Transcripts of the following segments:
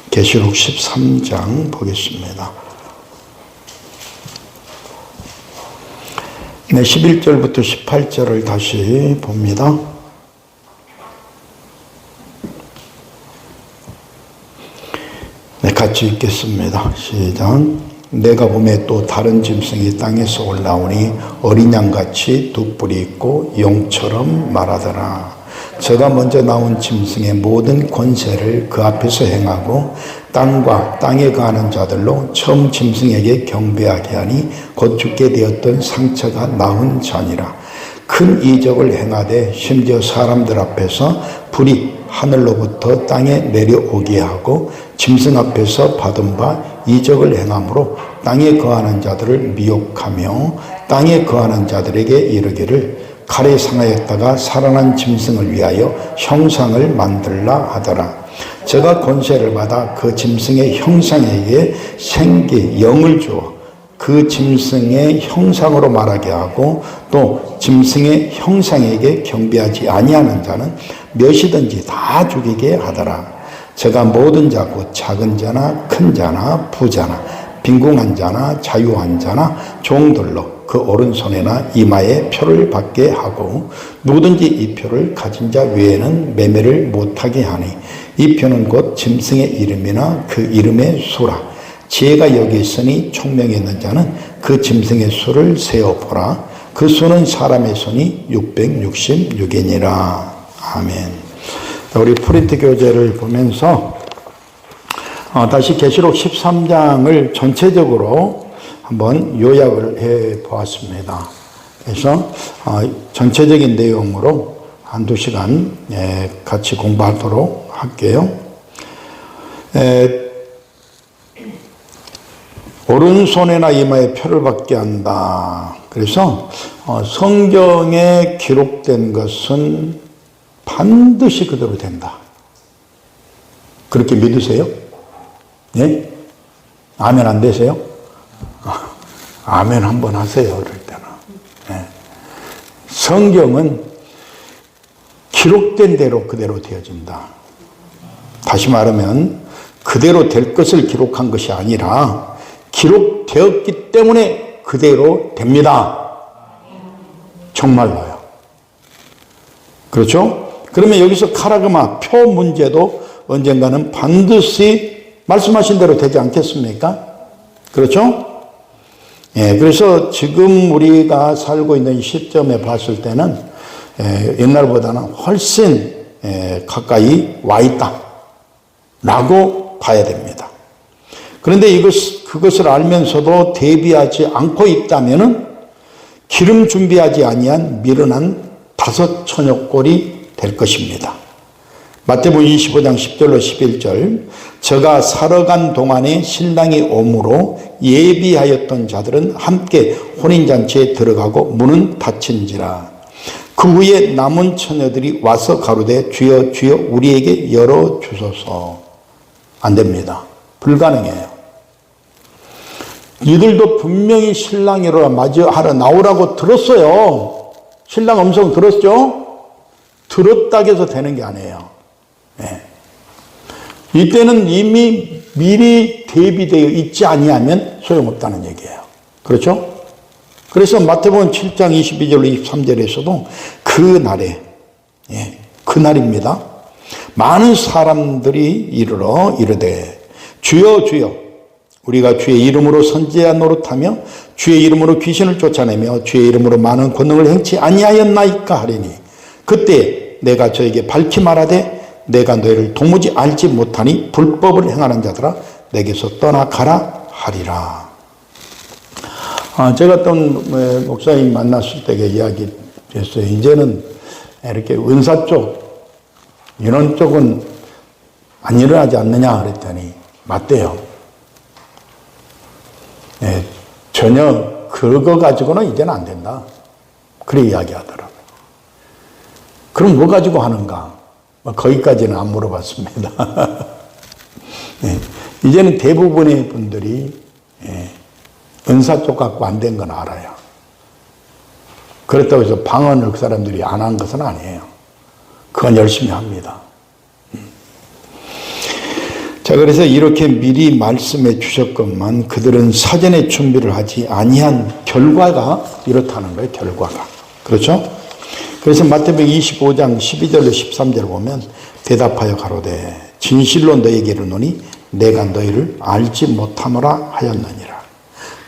계시록 13장 보겠습니다. 네, 11절부터 18절을 다시 봅니다. 네, 같이 읽겠습니다. 시작. 내가 보매 또 다른 짐승이 땅에서 올라오니 어린 양같이 두 뿔이 있고 용처럼 말하더라. 저가 먼저 나온 짐승의 모든 권세를 그 앞에서 행하고 땅과 땅에 거하는 자들로 처음 짐승에게 경배하게 하니 곧 죽게 되었던 상처가 나은 전이라. 큰 이적을 행하되 심지어 사람들 앞에서 불이 하늘로부터 땅에 내려오게 하고 짐승 앞에서 받은 바 이적을 행함으로 땅에 거하는 자들을 미혹하며 땅에 거하는 자들에게 이르기를 칼에 상하였다가 살아난 짐승을 위하여 형상을 만들라 하더라. 제가 권세를 받아 그 짐승의 형상에게 생기 영을 주어 그 짐승의 형상으로 말하게 하고 또 짐승의 형상에게 경배하지 아니하는 자는 몇이든지 다 죽이게 하더라. 제가 모든 자 곧 작은 자나 큰 자나 부자나 빈궁한 자나 자유한 자나 종들로 그 오른손이나 이마에 표를 받게 하고 누구든지 이 표를 가진 자 외에는 매매를 못하게 하니 이 표는 곧 짐승의 이름이나 그 이름의 수라. 지혜가 여기 있으니 총명이 있는 자는 그 짐승의 수를 세어보라. 그 수는 사람의 손이 666이니라. 아멘. 우리 프린트 교재를 보면서 다시 계시록 13장을 전체적으로 한번 요약을 해 보았습니다. 그래서 전체적인 내용으로 한두 시간 같이 공부하도록 할게요. 오른손이나 이마에 표를 받게 한다. 그래서 성경에 기록된 것은 반드시 그대로 된다. 그렇게 믿으세요? 네? 아멘 안 되세요? 아멘 한번 하세요. 그럴 때는. 네. 성경은 기록된 대로 그대로 되어진다. 다시 말하면 그대로 될 것을 기록한 것이 아니라 기록되었기 때문에 그대로 됩니다. 정말로요. 그렇죠? 그러면 여기서 카라그마 표 문제도 언젠가는 반드시 말씀하신 대로 되지 않겠습니까? 그렇죠? 예, 그래서 지금 우리가 살고 있는 시점에 봤을 때는 옛날보다는 훨씬 가까이 와 있다 라고 봐야 됩니다. 그런데 그것을 알면서도 대비하지 않고 있다면은 기름 준비하지 아니한 미련한 다섯 처녀꼴이 될 것입니다. 마태복음 25장 10절로 11절. 저가 살아간 동안에 신랑이 오므로 예비하였던 자들은 함께 혼인잔치에 들어가고 문은 닫힌지라. 그 후에 남은 처녀들이 와서 가로되 주여 주여 우리에게 열어주소서. 안 됩니다. 불가능해요. 이들도 분명히 신랑이라 맞이하러 나오라고 들었어요. 신랑 음성 들었죠? 들었다고 해서 되는 게 아니에요. 네. 이때는 이미 미리 대비되어 있지 아니하면 소용없다는 얘기예요. 그렇죠? 그래서 마태복음 7장 22절로 23절에서도 그 날에, 그날입니다. 많은 사람들이 이르러 이르되 주여 주여 우리가 주의 이름으로 선지자 노릇하며 주의 이름으로 귀신을 쫓아내며 주의 이름으로 많은 권능을 행치 아니하였나이까 하리니 그때 내가 저에게 밝히 말하되 내가 너희를 도무지 알지 못하니 불법을 행하는 자들아 내게서 떠나가라 하리라. 제가 어떤 목사님 만났을 때 이야기했어요. 이제는 이렇게 은사 쪽 이런 쪽은 안 일어나지 않느냐 그랬더니 맞대요. 전혀 그거 가지고는 이제는 안 된다. 그래 이야기하더라고요. 그럼 뭐 가지고 하는가? 거기까지는 안 물어봤습니다. 이제는 대부분의 분들이 은사 쪽 갖고 안 된 건 알아요. 그렇다고 해서 방언을 그 사람들이 안 한 것은 아니에요. 그건 열심히 합니다. 자, 그래서 이렇게 미리 말씀해 주셨건만 그들은 사전에 준비를 하지 아니한 결과가 이렇다는 거예요. 결과가. 그렇죠? 그래서 마태복음 25장 12절로 13절을 보면 대답하여 가로되 진실로 너에게 이르노니 내가 너희를 알지 못하노라 하였느니라.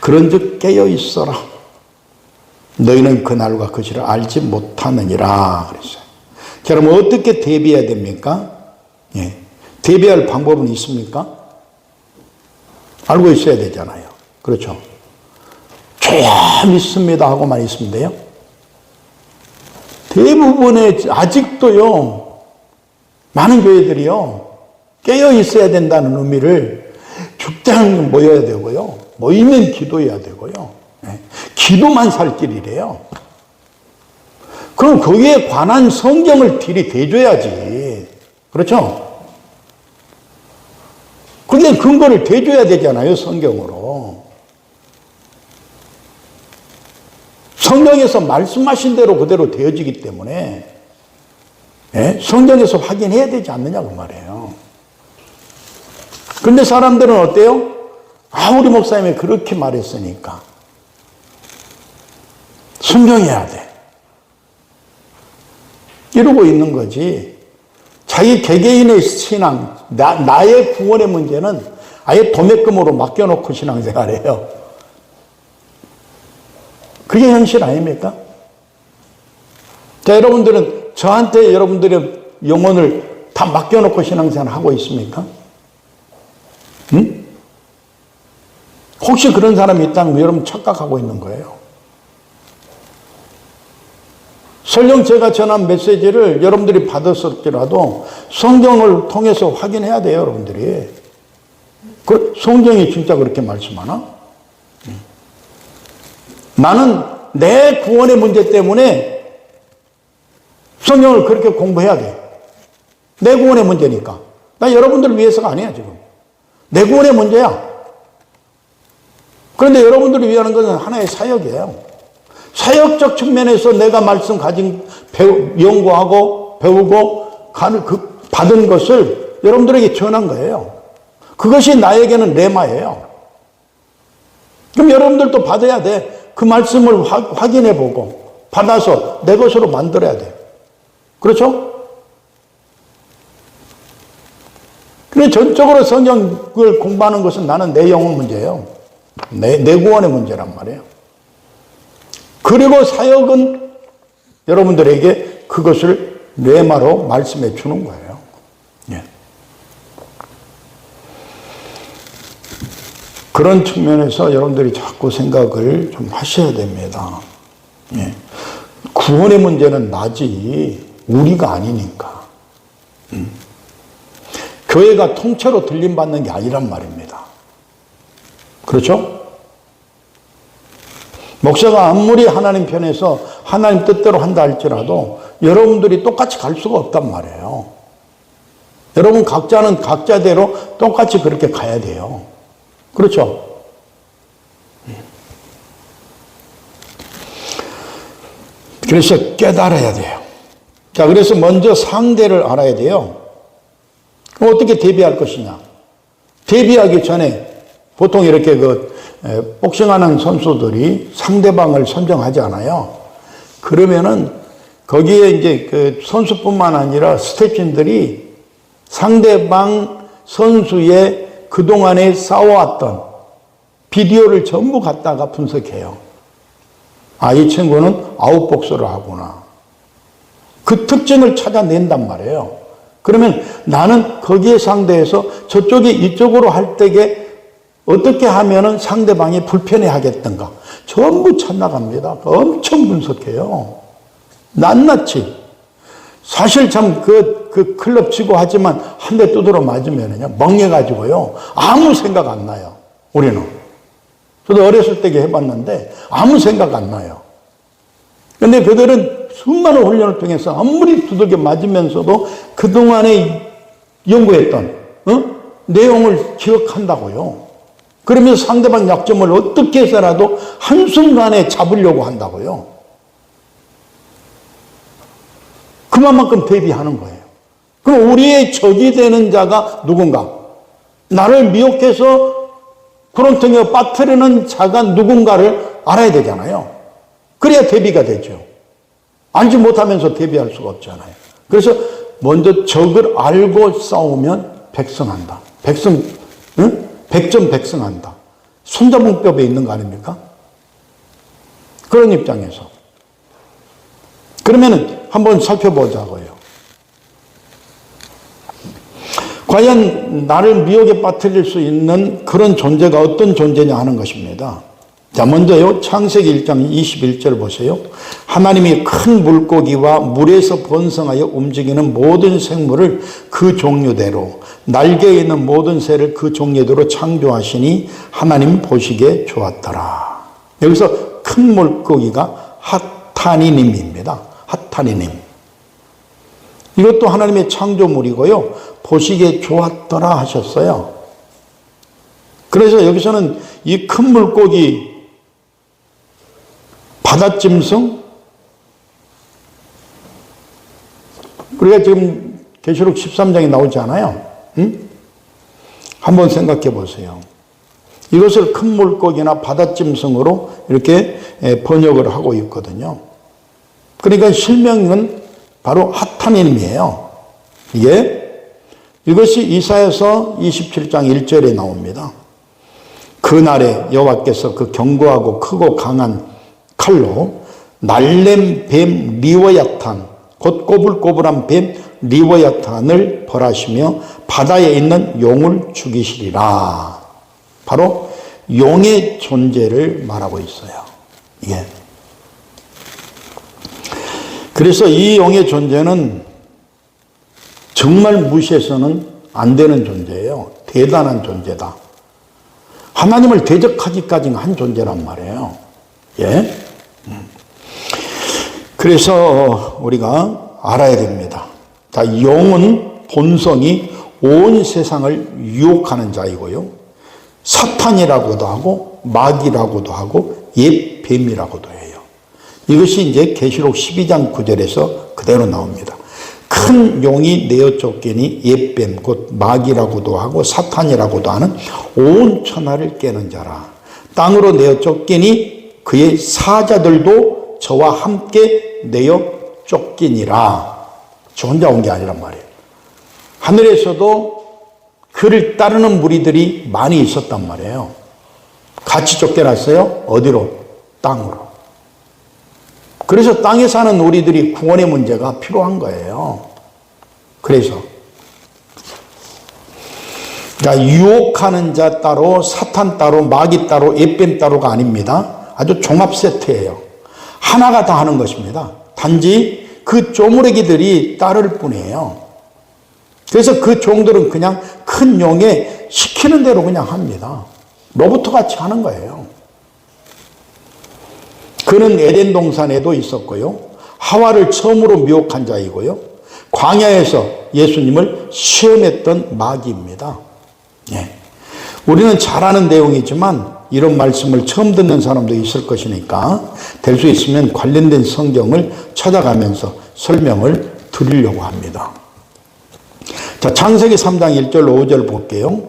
그런즉 깨어 있어라. 너희는 그 날과 그 시를 알지 못하느니라 그랬어요. 자, 그럼 어떻게 대비해야 됩니까? 예. 대비할 방법은 있습니까? 알고 있어야 되잖아요. 그렇죠? 좀 있습니다 하고만 있으면 돼요. 대부분의 아직도요 많은 교회들이요 깨어 있어야 된다는 의미를 죽장 모여야 되고요, 모이면 기도해야 되고요, 기도만 살 길이래요. 그럼 거기에 관한 성경을 들이대줘야지. 그렇죠? 그게 근거를 대줘야 되잖아요, 성경으로. 성경에서 말씀하신 대로 그대로 되어지기 때문에 성경에서 확인해야 되지 않느냐고 말이에요. 그런데 사람들은 어때요? 우리 목사님이 그렇게 말했으니까 순종해야 돼, 이러고 있는 거지. 자기 개개인의 신앙, 나의 구원의 문제는 아예 도매금으로 맡겨놓고 신앙생활해요. 그게 현실 아닙니까? 자, 여러분들은 저한테 여러분들의 영혼을 다 맡겨놓고 신앙생활 하고 있습니까? 응? 혹시 그런 사람이 있다면 여러분 착각하고 있는 거예요. 설령 제가 전한 메시지를 여러분들이 받았을지라도 성경을 통해서 확인해야 돼요, 여러분들이. 성경이 진짜 그렇게 말씀하나? 나는 내 구원의 문제 때문에 성경을 그렇게 공부해야 돼. 내 구원의 문제니까. 나 여러분들을 위해서가 아니야, 지금. 내 구원의 문제야. 그런데 여러분들을 위하는 것은 하나의 사역이에요. 사역적 측면에서 내가 말씀 연구하고 배우고 받은 것을 여러분들에게 전한 거예요. 그것이 나에게는 레마예요. 그럼 여러분들도 받아야 돼. 그 말씀을 확인해 보고 받아서 내 것으로 만들어야 돼. 그렇죠? 그런데 전적으로 성경을 공부하는 것은 나는 내 영혼 문제예요. 내 구원의 문제란 말이에요. 그리고 사역은 여러분들에게 그것을 뇌마로 말씀해 주는 거예요. 예. 그런 측면에서 여러분들이 자꾸 생각을 좀 하셔야 됩니다. 예. 구원의 문제는 나지 우리가 아니니까. 교회가 통째로 들림받는 게 아니란 말입니다. 그렇죠? 목사가 아무리 하나님 편에서 하나님 뜻대로 한다 할지라도 여러분들이 똑같이 갈 수가 없단 말이에요. 여러분 각자는 각자대로 똑같이 그렇게 가야 돼요. 그렇죠? 그래서 깨달아야 돼요. 자, 그래서 먼저 상대를 알아야 돼요. 어떻게 대비할 것이냐? 대비하기 전에 보통 이렇게 복싱하는 선수들이 상대방을 선정하지 않아요. 그러면은 거기에 이제 선수뿐만 아니라 스태프진들이 상대방 선수의 그동안에 싸워왔던 비디오를 전부 갖다가 분석해요. 이 친구는 아웃복서를 하구나. 그 특징을 찾아낸단 말이에요. 그러면 나는 거기에 상대해서 저쪽이 이쪽으로 할 때에 어떻게 하면은 상대방이 불편해 하겠던가. 전부 찾아갑니다. 엄청 분석해요. 낱낱이. 사실 참 그 클럽 치고 하지만 한 대 두드러 맞으면은요, 멍해가지고요, 아무 생각 안 나요. 우리는. 저도 어렸을 때 해봤는데 아무 생각 안 나요. 근데 그들은 수많은 훈련을 통해서 아무리 두들겨 맞으면서도 그동안에 연구했던 내용을 기억한다고요. 그러면서 상대방 약점을 어떻게 해서라도 한순간에 잡으려고 한다고요. 그만큼 대비하는 거예요. 그럼 우리의 적이 되는 자가 누군가? 나를 미혹해서 구렁텅이에 빠뜨리는 자가 누군가를 알아야 되잖아요. 그래야 대비가 되죠. 알지 못하면서 대비할 수가 없잖아요. 그래서 먼저 적을 알고 싸우면 백성한다. 백전백승한다. 손자분법에 있는 거 아닙니까? 그런 입장에서. 그러면 한번 살펴보자고요. 과연 나를 미혹에 빠뜨릴 수 있는 그런 존재가 어떤 존재냐 하는 것입니다. 자, 먼저요, 창세기 1장 21절 보세요. 하나님이 큰 물고기와 물에서 번성하여 움직이는 모든 생물을 그 종류대로, 날개에 있는 모든 새를 그 종류대로 창조하시니 하나님 보시기에 좋았더라. 여기서 큰 물고기가 핫타니님입니다. 핫타니님. 이것도 하나님의 창조물이고요. 보시기에 좋았더라 하셨어요. 그래서 여기서는 이 큰 물고기, 바다짐승, 우리가 지금 계시록 13장에 나오지 않아요? 응? 한번 생각해 보세요. 이것을 큰 물고기나 바다짐승으로 이렇게 번역을 하고 있거든요. 그러니까 실명은 바로 핫타님이에요. 이것이 이사야서 27장 1절에 나옵니다. 그날에 여호와께서 그 견고하고 크고 강한 칼로 날렘 뱀 리워야탄, 곧 꼬불꼬불한 뱀 리워야탄을 벌하시며 바다에 있는 용을 죽이시리라. 바로 용의 존재를 말하고 있어요. 예. 그래서 이 용의 존재는 정말 무시해서는 안 되는 존재예요. 대단한 존재다. 하나님을 대적하기까지 한 존재란 말이에요. 예. 그래서 우리가 알아야 됩니다. 자, 용은 본성이 온 세상을 유혹하는 자이고요. 사탄이라고도 하고 마귀라고도 하고 옛 뱀이라고도 해요. 이것이 이제 계시록 12장 9절에서 그대로 나옵니다. 큰 용이 내어 쫓기니 옛뱀 곧 마귀라고도 하고 사탄이라고도 하는 온 천하를 깨는 자라. 땅으로 내어 쫓기니 그의 사자들도 저와 함께 내어 쫓기니라. 저 혼자 온 게 아니란 말이에요. 하늘에서도 그를 따르는 무리들이 많이 있었단 말이에요. 같이 쫓겨났어요. 어디로? 땅으로. 그래서 땅에 사는 우리들이 구원의 문제가 필요한 거예요. 그래서 유혹하는 자 따로, 사탄 따로, 마귀 따로, 옛뱀 따로가 아닙니다. 아주 종합 세트예요. 하나가 다 하는 것입니다. 단지 그 쪼무레기들이 따를 뿐이에요. 그래서 그 종들은 그냥 큰 용에 시키는 대로 그냥 합니다. 로봇 같이 하는 거예요. 그는 에덴 동산에도 있었고요. 하와를 처음으로 미혹한 자이고요. 광야에서 예수님을 시험했던 마귀입니다. 예. 우리는 잘 아는 내용이지만 이런 말씀을 처음 듣는 사람도 있을 것이니까 될 수 있으면 관련된 성경을 찾아가면서 설명을 드리려고 합니다. 자, 창세기 3장 1절 5절 볼게요.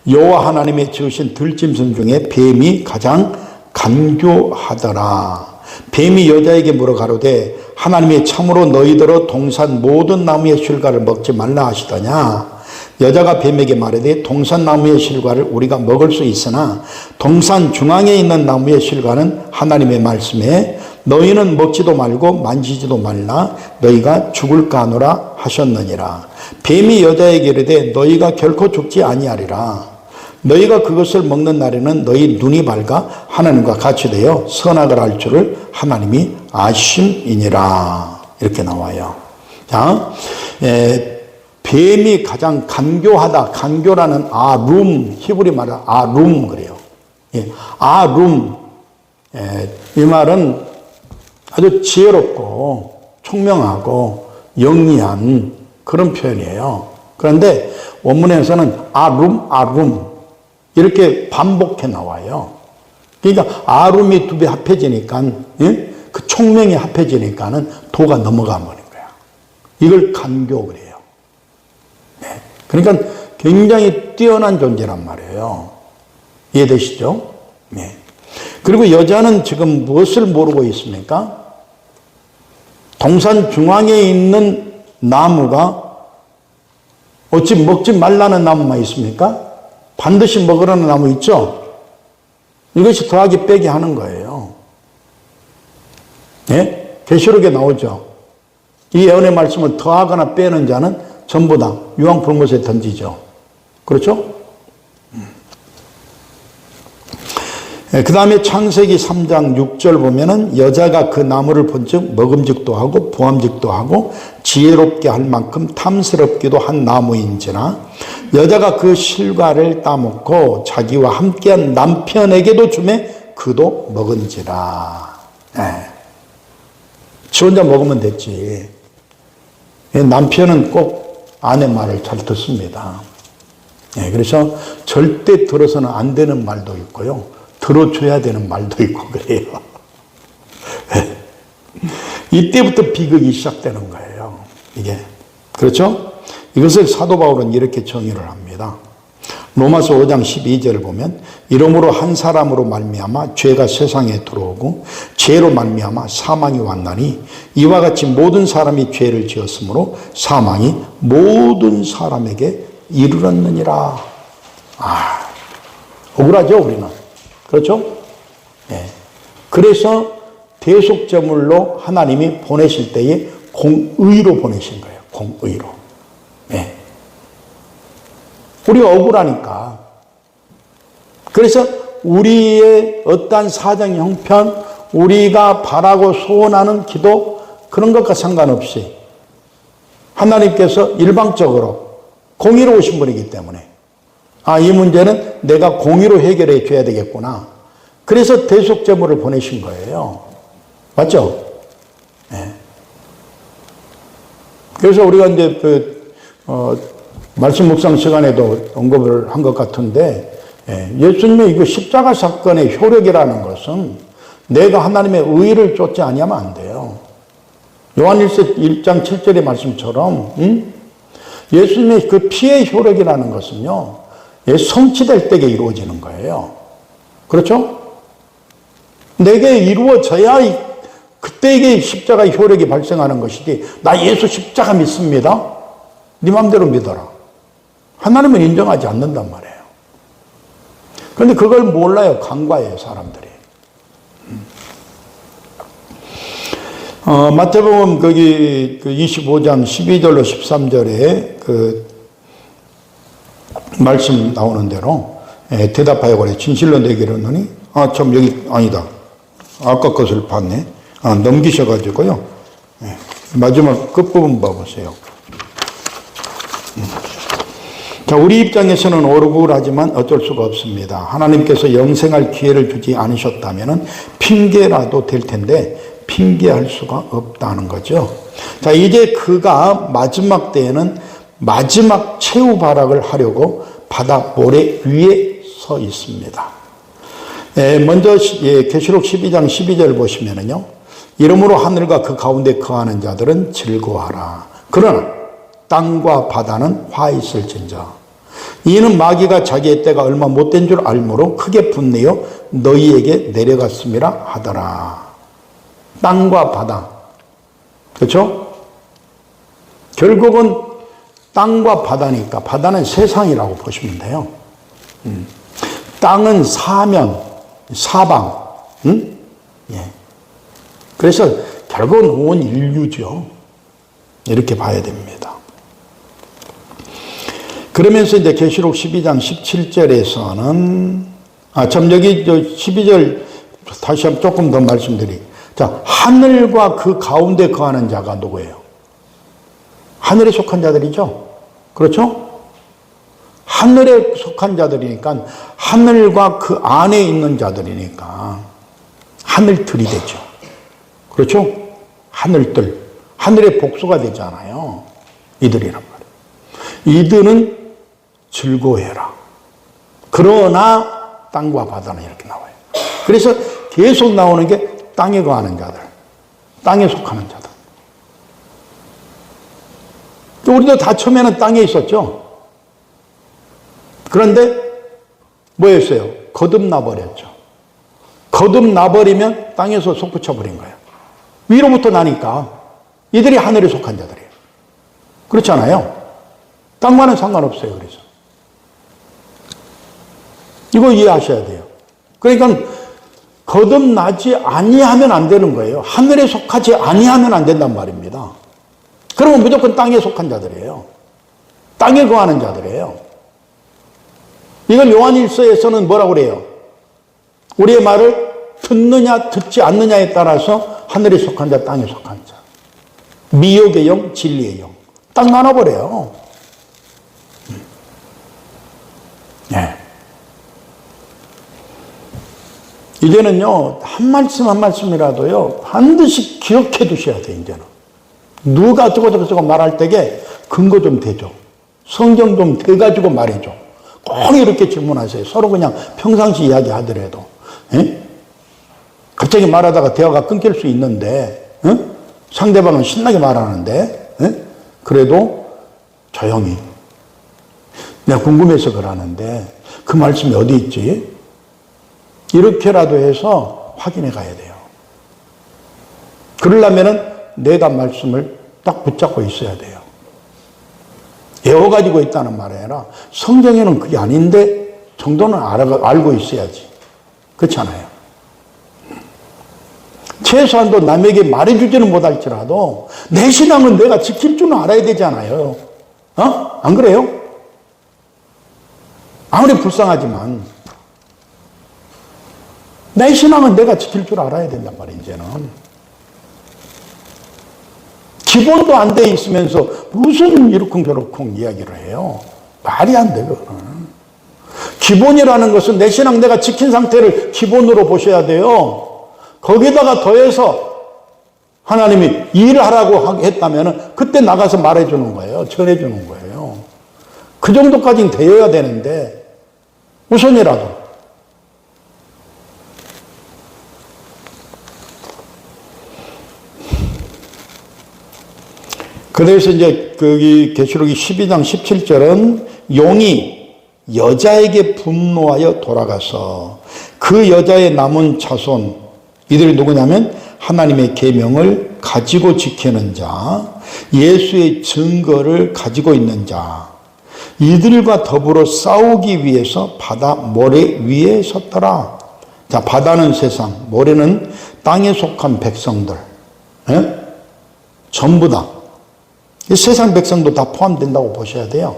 여호와 하나님의 지으신 들짐승 중에 뱀이 가장 간교하더라. 뱀이 여자에게 물어 가로되 하나님이 참으로 너희더러 동산 모든 나무의 실과를 먹지 말라 하시더냐. 여자가 뱀에게 말하되 동산 나무의 실과를 우리가 먹을 수 있으나 동산 중앙에 있는 나무의 실과는 하나님의 말씀에 너희는 먹지도 말고 만지지도 말라 너희가 죽을까 하노라 하셨느니라. 뱀이 여자에게 이르되 너희가 결코 죽지 아니하리라. 너희가 그것을 먹는 날에는 너희 눈이 밝아 하나님과 같이 되어 선악을 알 줄을 하나님이 아심이니라. 이렇게 나와요. 자, 뱀이 가장 간교하다. 간교라는 아룸, 히브리 말은 아룸 그래요. 예, 아룸. 이 말은 아주 지혜롭고 총명하고 영리한 그런 표현이에요. 그런데 원문에서는 아룸 이렇게 반복해 나와요. 그러니까 아룸이 두 배 합해지니까, 예? 그 총명이 합해지니까는 도가 넘어가 버린 거야. 이걸 간교 그래요. 네. 그러니까 굉장히 뛰어난 존재란 말이에요. 이해되시죠? 네. 그리고 여자는 지금 무엇을 모르고 있습니까? 동산 중앙에 있는 나무가 어찌 먹지 말라는 나무만 있습니까? 반드시 먹으라는 나무 있죠? 이것이 더하기 빼기 하는 거예요. 예? 계시록에 나오죠. 이 예언의 말씀을 더하거나 빼는 자는 전부 다 유황불못에 던지죠. 그렇죠? 그 다음에 창세기 3장 6절 보면은 여자가 그 나무를 본즉 먹음직도 하고 보암직도 하고 지혜롭게 할 만큼 탐스럽기도 한 나무인지라 여자가 그 실과를 따먹고 자기와 함께한 남편에게도 주매 그도 먹은지라. 지 혼자 먹으면 됐지. 남편은 꼭 아내 말을 잘 듣습니다. 그래서 절대 들어서는 안 되는 말도 있고요. 들어줘야 되는 말도 있고 그래요. 이때부터 비극이 시작되는 거예요. 이게. 그렇죠? 이것을 사도 바울은 이렇게 정의를 합니다. 로마서 5장 12절을 보면 이러므로 한 사람으로 말미암아 죄가 세상에 들어오고 죄로 말미암아 사망이 왔나니 이와 같이 모든 사람이 죄를 지었으므로 사망이 모든 사람에게 이르렀느니라. 억울하죠 우리는. 그렇죠? 네. 그래서 대속제물로 하나님이 보내실 때에 공의로 보내신 거예요. 공의로. 네. 우리가 억울하니까. 그래서 우리의 어떠한 사정 형편, 우리가 바라고 소원하는 기도 그런 것과 상관없이 하나님께서 일방적으로 공의로 오신 분이기 때문에 이 문제는 내가 공의로 해결해 줘야 되겠구나. 그래서 대속제물을 보내신 거예요. 맞죠? 네. 그래서 우리가 이제 말씀 묵상 시간에도 언급을 한 것 같은데 예수님의 이거 십자가 사건의 효력이라는 것은 내가 하나님의 의를 쫓지 아니하면 안 돼요. 요한일서 1장 7절의 말씀처럼 예수님의 그 피의 효력이라는 것은요. 성취될 때에 이루어지는 거예요. 그렇죠? 내게 이루어져야 그때에 십자가의 효력이 발생하는 것이지 나 예수 십자가 믿습니다. 네 맘대로 믿어라. 하나님은 인정하지 않는단 말이에요. 그런데 그걸 몰라요. 간과해요. 사람들이. 마태복음 거기 25장 12절로 13절에 그 말씀 나오는 대로 대답하여 그래. 진실로 내게 이르노니 참 여기 아니다. 아까 것을 봤네. 넘기셔가지고요. 마지막 끝부분 봐보세요. 자, 우리 입장에서는 억울하지만 어쩔 수가 없습니다. 하나님께서 영생할 기회를 주지 않으셨다면 핑계라도 될 텐데 핑계할 수가 없다는 거죠. 자, 이제 그가 마지막 때에는 마지막 최후 발악을 하려고 바다 모래 위에 서 있습니다. 먼저 계시록 12장 12절 보시면은요. 이러므로 하늘과 그 가운데 거하는 자들은 즐거워하라. 그러나 땅과 바다는 화 있을진저. 이는 마귀가 자기의 때가 얼마 못된 줄 알므로 크게 분내어 너희에게 내려갔음이라 하더라. 땅과 바다. 그렇죠? 결국은 땅과 바다니까 바다는 세상이라고 보시면 돼요. 땅은 사면, 사방. 예. 그래서 결국은 온 인류죠. 이렇게 봐야 됩니다. 그러면서 이제 계시록 12장 17절에서는 참 여기 12절 다시 한번 조금 더 말씀드릴게요. 자, 하늘과 그 가운데 거하는 자가 누구예요? 하늘에 속한 자들이죠. 그렇죠? 하늘에 속한 자들이니까 하늘과 그 안에 있는 자들이니까 하늘들이 되죠. 그렇죠? 하늘들. 하늘의 복수가 되잖아요. 이들이란 말이에요. 이들은 즐거워해라. 그러나 땅과 바다는 이렇게 나와요. 그래서 계속 나오는 게 땅에 거하는 자들, 땅에 속하는 자들. 우리도 다 처음에는 땅에 있었죠. 그런데 뭐였어요? 거듭나버렸죠. 거듭나버리면 땅에서 솟구쳐버린 거예요. 위로부터 나니까 이들이 하늘에 속한 자들이에요. 그렇잖아요. 땅과는 상관없어요. 그래서 이거 이해하셔야 돼요. 그러니까 거듭나지 아니하면 안 되는 거예요. 하늘에 속하지 아니하면 안 된단 말입니다. 그러면 무조건 땅에 속한 자들이에요. 땅에 거하는 자들이에요. 이걸 요한일서에서는 뭐라고 그래요? 우리의 말을 듣느냐 듣지 않느냐에 따라서 하늘에 속한 자, 땅에 속한 자. 미혹의 영, 진리의 영. 딱 나눠버려요. 네. 이제는요, 한 말씀 한 말씀이라도요, 반드시 기억해 두셔야 돼요, 이제는. 누가 어쩌고 말할 때에 근거 좀 대죠. 성경 좀 대가지고 말해줘. 꼭 이렇게 질문하세요. 서로 그냥 평상시 이야기 하더라도. 에? 갑자기 말하다가 대화가 끊길 수 있는데, 에? 상대방은 신나게 말하는데, 에? 그래도 조용히. 내가 궁금해서 그러는데, 그 말씀이 어디 있지? 이렇게라도 해서 확인해 가야 돼요. 그러려면은 내가 말씀을 딱 붙잡고 있어야 돼요. 외워가지고 있다는 말이 아니라 성경에는 그게 아닌데 정도는 알고 있어야지. 그렇잖아요. 최소한도 남에게 말해주지는 못할지라도 내 신앙은 내가 지킬 줄은 알아야 되잖아요. 안 그래요? 아무리 불쌍하지만 내 신앙은 내가 지킬 줄 알아야 된단 말이에요, 이제는. 기본도 안 돼 있으면서 무슨 이러쿵저러쿵 이야기를 해요. 말이 안 돼요, 그거는. 기본이라는 것은 내 신앙 내가 지킨 상태를 기본으로 보셔야 돼요. 거기다가 더해서 하나님이 일하라고 했다면 그때 나가서 말해주는 거예요. 전해주는 거예요. 그 정도까지는 되어야 되는데 우선이라도. 그래서 이제 거기 계시록이 12장 17절은 용이 여자에게 분노하여 돌아가서 그 여자의 남은 자손, 이들이 누구냐면 하나님의 계명을 가지고 지키는 자, 예수의 증거를 가지고 있는 자, 이들과 더불어 싸우기 위해서 바다 모래 위에 섰더라. 자, 바다는 세상, 모래는 땅에 속한 백성들, 전부 다. 세상 백성도 다 포함된다고 보셔야 돼요.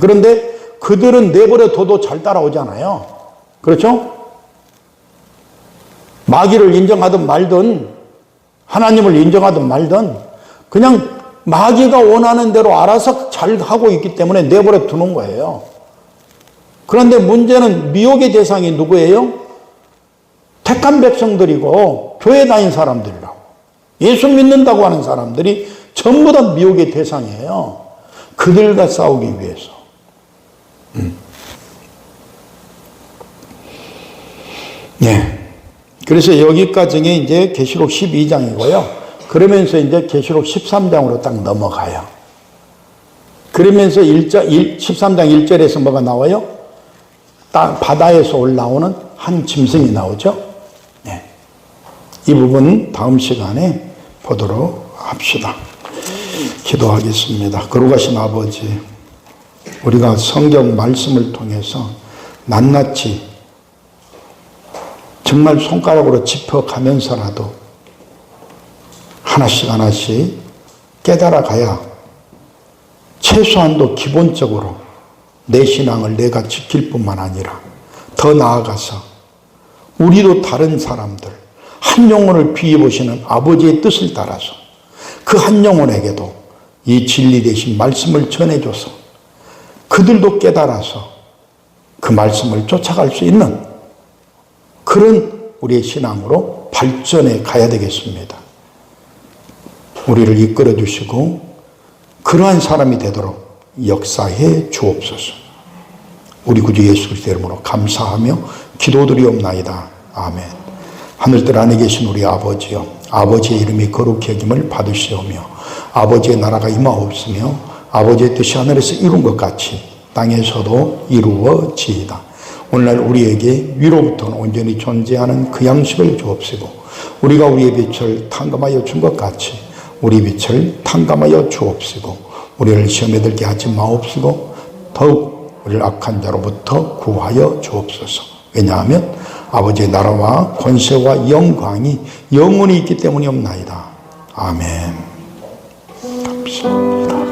그런데 그들은 내버려 둬도 잘 따라오잖아요. 그렇죠? 마귀를 인정하든 말든 하나님을 인정하든 말든 그냥 마귀가 원하는 대로 알아서 잘 하고 있기 때문에 내버려 두는 거예요. 그런데 문제는 미혹의 대상이 누구예요? 택한 백성들이고 교회 다닌 사람들이라고. 예수 믿는다고 하는 사람들이 전부 다 미혹의 대상이에요. 그들과 싸우기 위해서. 네. 그래서 여기까지가 이제 계시록 12장이고요. 그러면서 이제 계시록 13장으로 딱 넘어가요. 그러면서 13장 1절에서 뭐가 나와요? 바다에서 올라오는 한 짐승이 나오죠. 네. 이 부분 다음 시간에 보도록 합시다. 기도하겠습니다. 거룩하신 아버지, 우리가 성경 말씀을 통해서 낱낱이 정말 손가락으로 짚어가면서라도 하나씩 하나씩 깨달아가야 최소한도 기본적으로 내 신앙을 내가 지킬 뿐만 아니라 더 나아가서 우리도 다른 사람들, 한 영혼을 비유해 보시는 아버지의 뜻을 따라서 그 한 영혼에게도 이 진리 되신 말씀을 전해줘서 그들도 깨달아서 그 말씀을 쫓아갈 수 있는 그런 우리의 신앙으로 발전해 가야 되겠습니다. 우리를 이끌어 주시고 그러한 사람이 되도록 역사해 주옵소서. 우리 구주 예수 그리스도의 이름으로 감사하며 기도드리옵나이다. 아멘. 하늘들 안에 계신 우리 아버지여, 아버지의 이름이 거룩히 여김을 받으시오며 아버지의 나라가 임하옵으며 아버지의 뜻이 하늘에서 이룬 것 같이 땅에서도 이루어지이다. 오늘날 우리에게 위로부터는 온전히 존재하는 그 양식을 주옵시고 우리가 우리의 빛을 탕감하여 준 것 같이 우리 빛을 탕감하여 주옵시고 우리를 시험에 들게 하지 마옵시고 더욱 우리를 악한 자로부터 구하여 주옵소서. 왜냐하면 아버지의 나라와 권세와 영광이 영원히 있기 때문이옵나이다. 아멘. 감사합니다.